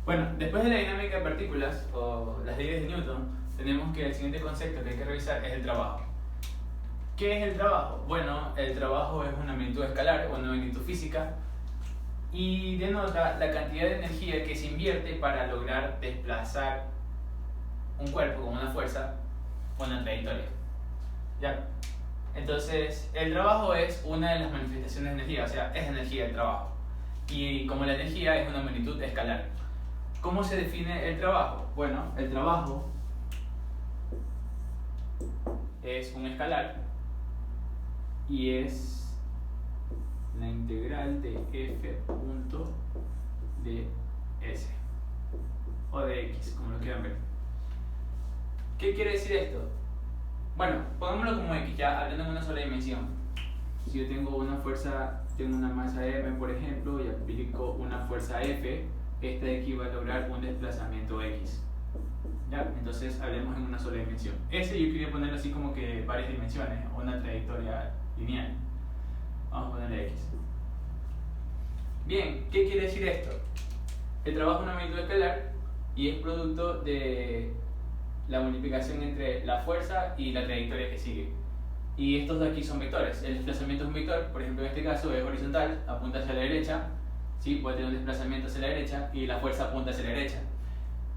Bueno, después de la dinámica de partículas o las leyes de Newton, tenemos que el siguiente concepto que hay que revisar es el trabajo. ¿Qué es el trabajo? Bueno, el trabajo es una magnitud escalar o una magnitud física y denota la cantidad de energía que se invierte para lograr desplazar un cuerpo con una fuerza o una trayectoria. ¿Ya? Entonces, el trabajo es una de las manifestaciones de energía, o sea, es energía el trabajo. Y como la energía es una magnitud escalar. ¿Cómo se define el trabajo? Bueno, el trabajo es un escalar y es la integral de f punto de s o de x, como lo quieran ver. ¿Qué quiere decir esto? Bueno, pongámoslo como x, ya hablando en una sola dimensión. Si yo tengo una fuerza, tengo una masa m, por ejemplo, y aplico una fuerza f, esta de aquí va a lograr un desplazamiento x. ¿Ya? Entonces hablemos en una sola dimensión. Ese yo quería ponerlo así como que varias dimensiones, o una trayectoria lineal. Vamos a ponerle x. Bien, ¿qué quiere decir esto? El trabajo es una magnitud escalar y es producto de la multiplicación entre la fuerza y la trayectoria que sigue. Y estos de aquí son vectores. El desplazamiento es un vector, por ejemplo en este caso es horizontal, apunta hacia la derecha, ¿sí? Puede tener un desplazamiento hacia la derecha y la fuerza apunta hacia la derecha.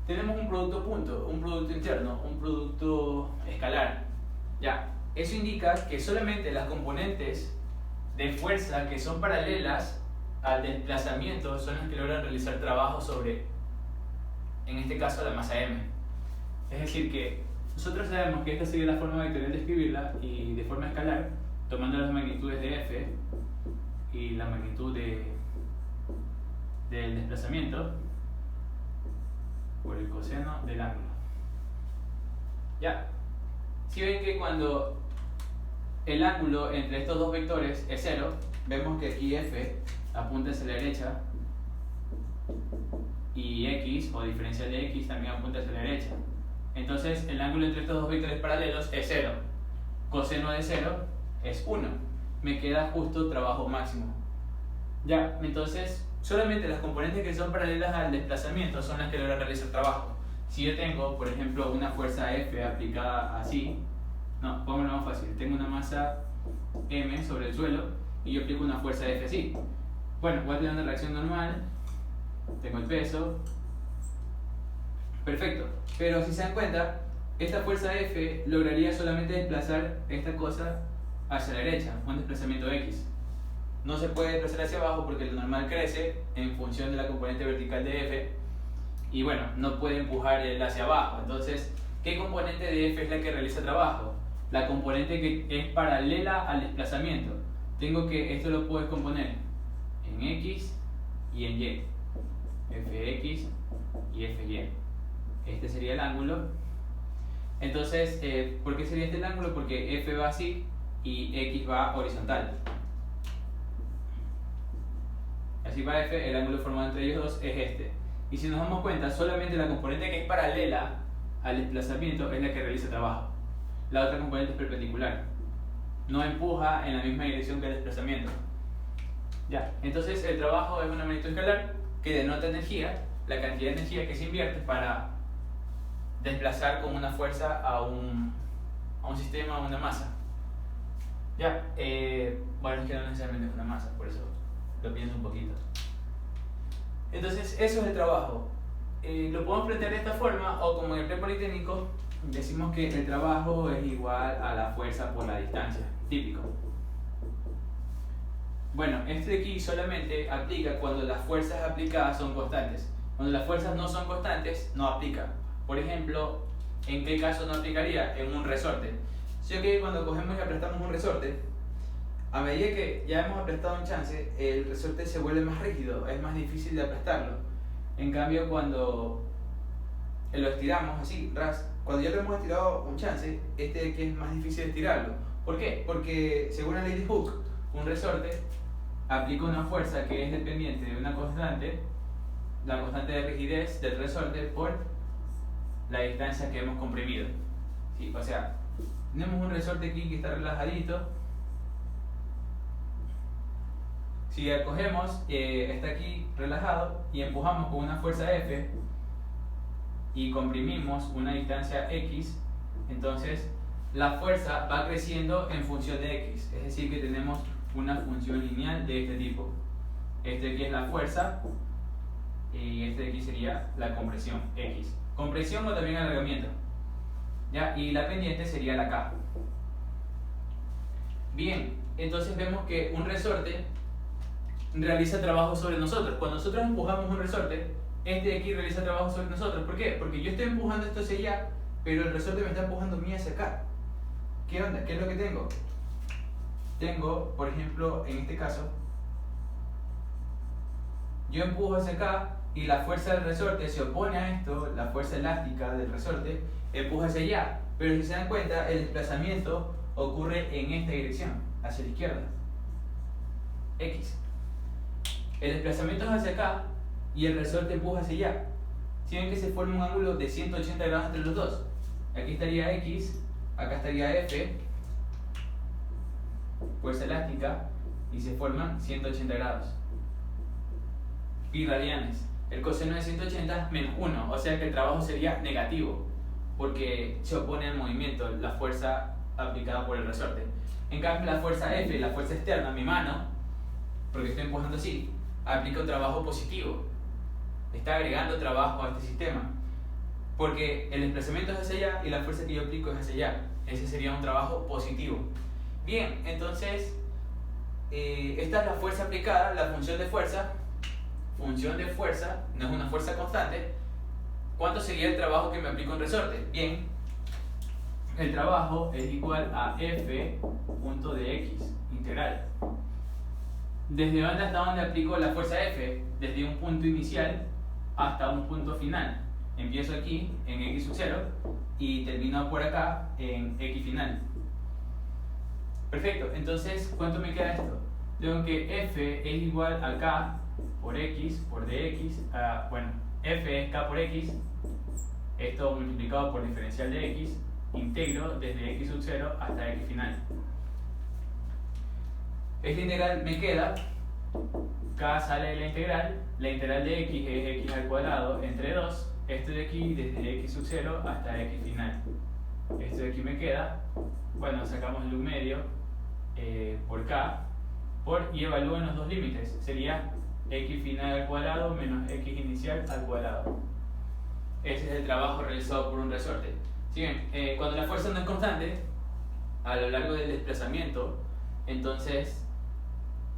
Tenemos un producto punto, un producto interno, un producto escalar. Ya, eso indica que solamente las componentes de fuerza que son paralelas al desplazamiento son las que logran realizar trabajo sobre, en este caso, la masa m. Es decir que nosotros sabemos que esta sería la forma vectorial de escribirla y de forma escalar, tomando las magnitudes de f y la magnitud del desplazamiento por el coseno del ángulo. Ya, si ven que cuando el ángulo entre estos dos vectores es 0, vemos que aquí f apunta hacia la derecha y x, o diferencial de x, también apunta hacia la derecha. Entonces el ángulo entre estos dos vectores paralelos es 0. Coseno de 0 es 1. Me queda justo trabajo máximo. Ya, entonces solamente las componentes que son paralelas al desplazamiento son las que logran realizar trabajo. Si yo tengo, por ejemplo, una fuerza F aplicada así, no, pongámoslo más fácil, tengo una masa M sobre el suelo y yo aplico una fuerza F así. Bueno, voy a tener una reacción normal, tengo el peso, perfecto, pero si se dan cuenta, esta fuerza F lograría solamente desplazar esta cosa hacia la derecha, un desplazamiento X. No se puede desplazar hacia abajo porque lo normal crece en función de la componente vertical de F y bueno, no puede empujar el hacia abajo. Entonces, ¿qué componente de F es la que realiza trabajo? La componente que es paralela al desplazamiento. Esto lo puedo descomponer en X y en Y. Fx y Fy. Este sería el ángulo. Entonces, ¿por qué sería este el ángulo? Porque F va así y X va horizontal. Así va F, el ángulo formado entre ellos dos es este. Y si nos damos cuenta, solamente la componente que es paralela al desplazamiento es la que realiza trabajo. La otra componente es perpendicular. No empuja en la misma dirección que el desplazamiento. Ya, entonces el trabajo es una magnitud escalar que denota energía, la cantidad de energía que se invierte para desplazar con una fuerza a un sistema, a una masa. Ya, bueno, es que no necesariamente es una masa, por eso lo pienso un poquito. Entonces, eso es el trabajo. Lo podemos plantear de esta forma, o como en el pre-politécnico, decimos que el trabajo es igual a la fuerza por la distancia, típico. Bueno, este de aquí solamente aplica cuando las fuerzas aplicadas son constantes. Cuando las fuerzas no son constantes, no aplica. Por ejemplo, ¿en qué caso no aplicaría? En un resorte. Si que cuando cogemos y aplastamos un resorte, a medida que ya hemos aplastado un chance, el resorte se vuelve más rígido, es más difícil de aplastarlo. En cambio, cuando lo estiramos así, cuando ya lo hemos estirado un chance, este de aquí es más difícil de estirarlo. ¿Por qué? Porque según la ley de Hooke, un resorte aplica una fuerza que es dependiente de una constante, la constante de rigidez del resorte por la distancia que hemos comprimido. ¿Sí? O sea, tenemos un resorte aquí que está relajadito Si acogemos, está aquí relajado y empujamos con una fuerza F y comprimimos una distancia X, entonces la fuerza va creciendo en función de X, es decir que tenemos una función lineal de este tipo. Este aquí es la fuerza y este de aquí sería la compresión, X. Compresión o también alargamiento. ¿Ya? Y la pendiente sería la K. Bien, entonces vemos que un resorte realiza trabajo sobre nosotros. Cuando nosotros empujamos un resorte, este de aquí realiza trabajo sobre nosotros. ¿Por qué? Porque yo estoy empujando esto hacia allá, pero el resorte me está empujando a mí hacia acá. ¿Qué onda? ¿Qué es lo que tengo? Tengo, por ejemplo, en este caso, yo empujo hacia acá y la fuerza del resorte se opone a esto, la fuerza elástica del resorte empuja hacia allá. Pero si se dan cuenta, el desplazamiento ocurre en esta dirección, hacia la izquierda, X. El desplazamiento es hacia acá y el resorte empuja hacia allá. Si ven que se forma un ángulo de 180 grados entre los dos. Aquí estaría X, acá estaría F, fuerza elástica, y se forman 180 grados. Pi radianes. El coseno de 180 es menos 1, o sea que el trabajo sería negativo, porque se opone al movimiento, la fuerza aplicada por el resorte. En cambio, la fuerza F, la fuerza externa, mi mano, porque estoy empujando así, aplica un trabajo positivo. Está agregando trabajo a este sistema, porque el desplazamiento es hacia allá y la fuerza que yo aplico es hacia allá. Ese sería un trabajo positivo. Bien, entonces, esta es la fuerza aplicada, la función de fuerza. Función de fuerza, no es una fuerza constante. ¿Cuánto sería el trabajo que me aplica un resorte? Bien, el trabajo es igual a F punto de X, integral. ¿Desde dónde hasta dónde aplico la fuerza F? Desde un punto inicial hasta un punto final. Empiezo aquí en X sub 0 y termino por acá en X final. Perfecto, entonces, ¿cuánto me queda esto? Tengo que F es igual a K por X por dx, bueno, F es K por X, esto multiplicado por diferencial de X, integro desde X sub 0 hasta X final. Esta integral me queda, K sale de la integral de X es X al cuadrado entre 2, esto de aquí desde X sub 0 hasta X final. Esto de aquí me queda, bueno, sacamos el medio por K, y evalúo en los dos límites, sería X final al cuadrado menos X inicial al cuadrado. Ese es el trabajo realizado por un resorte. ¿Sí ven? Cuando la fuerza no es constante, a lo largo del desplazamiento, entonces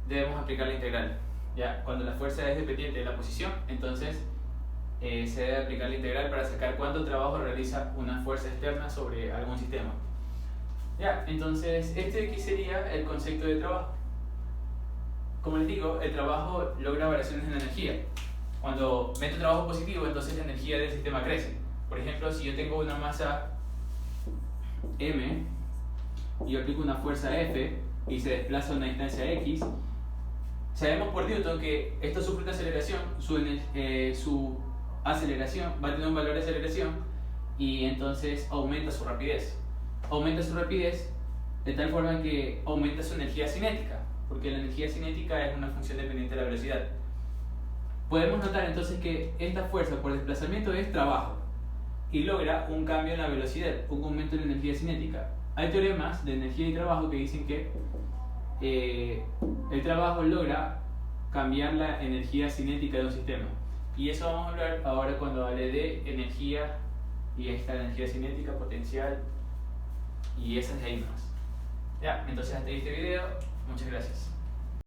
debemos aplicar la integral. ¿Ya? Cuando la fuerza es dependiente de la posición, entonces se debe aplicar la integral para sacar cuánto trabajo realiza una fuerza externa sobre algún sistema. ¿Ya? Entonces, este de aquí sería el concepto de trabajo. Como les digo, el trabajo logra variaciones en la energía. Cuando meto trabajo positivo, entonces la energía del sistema crece. Por ejemplo, si yo tengo una masa M y yo aplico una fuerza F y se desplaza a una distancia X, sabemos por Newton que esto sufre una aceleración, su aceleración va a tener un valor de aceleración y entonces aumenta su rapidez. Aumenta su rapidez de tal forma que aumenta su energía cinética, porque la energía cinética es una función dependiente de la velocidad. Podemos notar entonces que esta fuerza por desplazamiento es trabajo y logra un cambio en la velocidad, un aumento en la energía cinética. Hay teoremas de energía y trabajo que dicen que el trabajo logra cambiar la energía cinética de un sistema. Y eso vamos a hablar ahora cuando hable de energía, y ahí está la energía cinética, potencial y esas de ahí más. Ya, entonces hasta ahí este video. Muchas gracias.